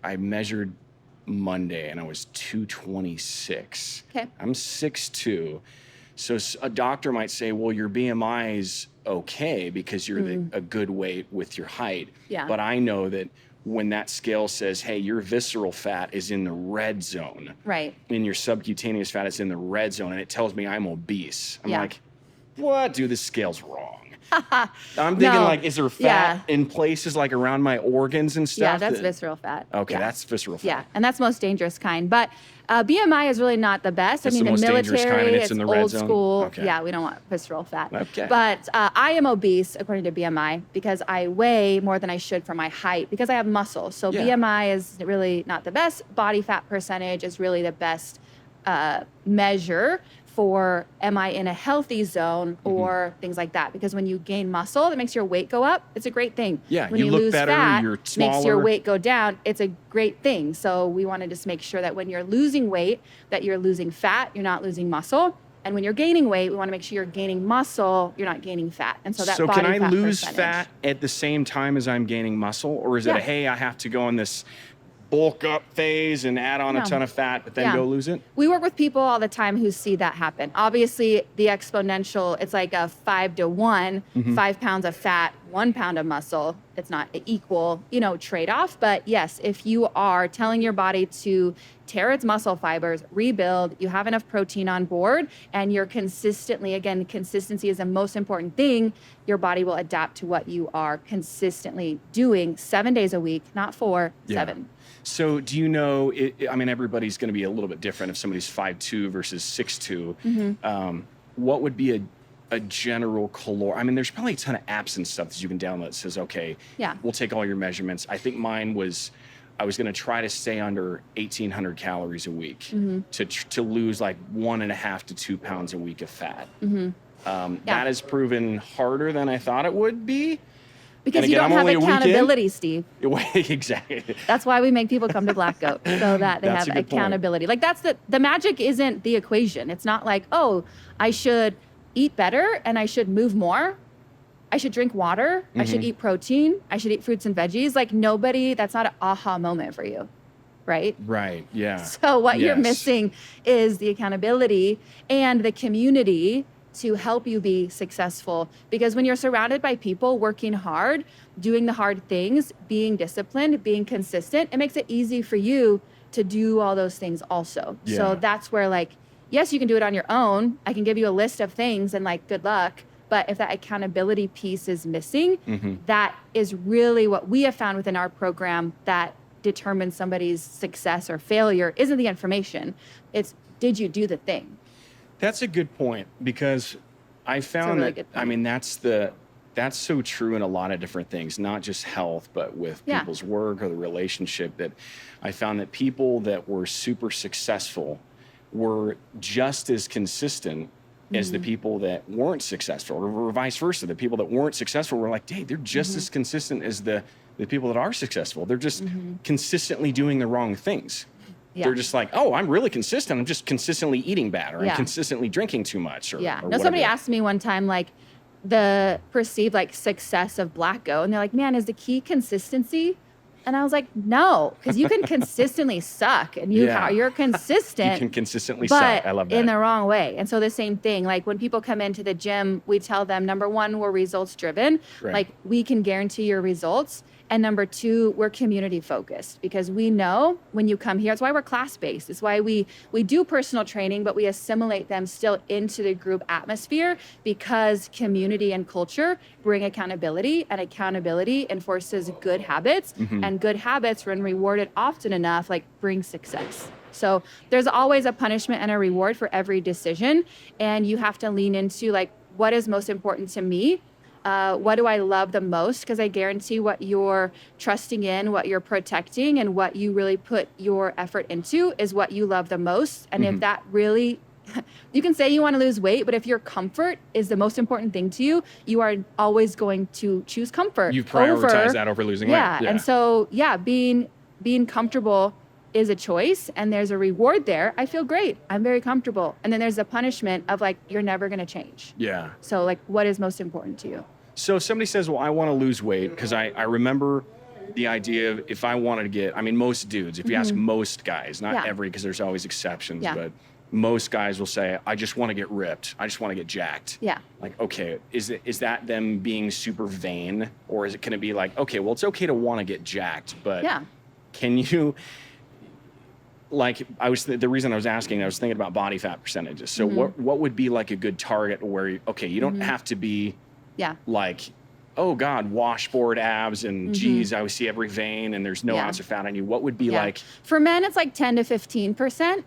I measured Monday and I was 226. Okay. I'm 6'2". So a doctor might say, well, your BMI is okay because you're a good weight with your height. Yeah. But I know that when that scale says, hey, your visceral fat is in the red zone. Right. And your subcutaneous fat is in the red zone, and it tells me I'm obese. I'm like, what? Dude, this scale's wrong. I'm thinking like, is there fat in places like around my organs and stuff? Yeah, that's visceral fat. Okay, that's visceral fat. Yeah, and that's most dangerous kind. But BMI is really not the best. It's the most dangerous kind, and it's in the red old zone? school. Okay. Yeah, we don't want visceral fat. Okay. But I am obese according to BMI because I weigh more than I should for my height because I have muscle. So BMI is really not the best. Body fat percentage is really the best measure for am I in a healthy zone or things like that. Because when you gain muscle, that makes your weight go up. It's a great thing. Yeah, when you look lose better, fat, you're smaller. makes your weight go down. It's a great thing. So we want to just make sure that when you're losing weight, that you're losing fat, you're not losing muscle. And when you're gaining weight, we want to make sure you're gaining muscle, you're not gaining fat. And so that body can I fat lose percentage. fat at the same time as I'm gaining muscle? Or is it hey, I have to go on this bulk up phase and add on a ton of fat, but then go lose it? We work with people all the time who see that happen. Obviously, the exponential, it's like a 5 to 1, 5 pounds of fat, 1 pound of muscle. It's not an equal, trade-off. But yes, if you are telling your body to tear its muscle fibers, rebuild, you have enough protein on board, and you're consistently, again, consistency is the most important thing, your body will adapt to what you are consistently doing 7 days a week, not 4, 7. So do you know, everybody's going to be a little bit different if somebody's 5'2" versus 6'2". What would be a general caloric? There's probably a ton of apps and stuff that you can download that says, okay, we'll take all your measurements. I think mine was, I was going to try to stay under 1,800 calories a week to lose like 1.5 to 2 pounds a week of fat. That has proven harder than I thought it would be. Because you don't have accountability, Steve. Exactly. That's why we make people come to Black Goat, so that they have accountability. Like that's the magic isn't the equation. It's not like, oh, I should eat better and I should move more. I should drink water. I should eat protein. I should eat fruits and veggies. Like that's not an aha moment for you, right? Right, yeah. So what you're missing is the accountability and the community to help you be successful. Because when you're surrounded by people working hard, doing the hard things, being disciplined, being consistent, it makes it easy for you to do all those things also. Yeah. So that's where yes, you can do it on your own. I can give you a list of things and good luck. But if that accountability piece is missing, that is really what we have found within our program that determines somebody's success or failure isn't the information. It's, did you do the thing? That's a good point, because I found that's so true in a lot of different things, not just health, but with people's work or the relationship, that I found that people that were super successful were just as consistent as the people that weren't successful, or vice versa. The people that weren't successful were like, hey, they're just as consistent as the people that are successful. They're just consistently doing the wrong things. Yeah. They're just like, oh, I'm really consistent. I'm just consistently eating bad, or I'm consistently drinking too much. Or somebody asked me one time, the perceived success of Black Goat, and they're like, man, is the key consistency? And I was like, no, because you can consistently suck, and you're consistent. You can consistently suck. I love that. In the wrong way. And so the same thing, when people come into the gym, we tell them, number one, we're results driven. Right. We can guarantee your results. And number two, we're community focused, because we know when you come here, it's why we're class-based. It's why we do personal training, but we assimilate them still into the group atmosphere, because community and culture bring accountability, and accountability enforces good habits, and good habits, when rewarded often enough, bring success. So there's always a punishment and a reward for every decision. And you have to lean into what is most important to me? What do I love the most? Because I guarantee what you're trusting in, what you're protecting, and what you really put your effort into is what you love the most. And if that really, you can say you want to lose weight, but if your comfort is the most important thing to you, you are always going to choose comfort. You prioritize that over losing weight. Yeah. And so, being comfortable is a choice, and there's a reward there. I feel great. I'm very comfortable. And then there's a punishment of you're never going to change. Yeah. So what is most important to you? So if somebody says, well, I want to lose weight, because I remember the idea of if I wanted to get, I mean, most dudes, if you ask most guys, not every, because there's always exceptions, but most guys will say, I just want to get ripped. I just want to get jacked. Yeah. Like, okay, is that them being super vain? Or is it going to be like, okay, well, it's okay to want to get jacked, but can you, like, the reason I was asking, I was thinking about body fat percentages. So what would be like a good target where, okay, you don't have to be like, oh God, washboard abs and geez, I see every vein and there's no ounce of fat on you. What would be like? For men, it's like 10 to 15%.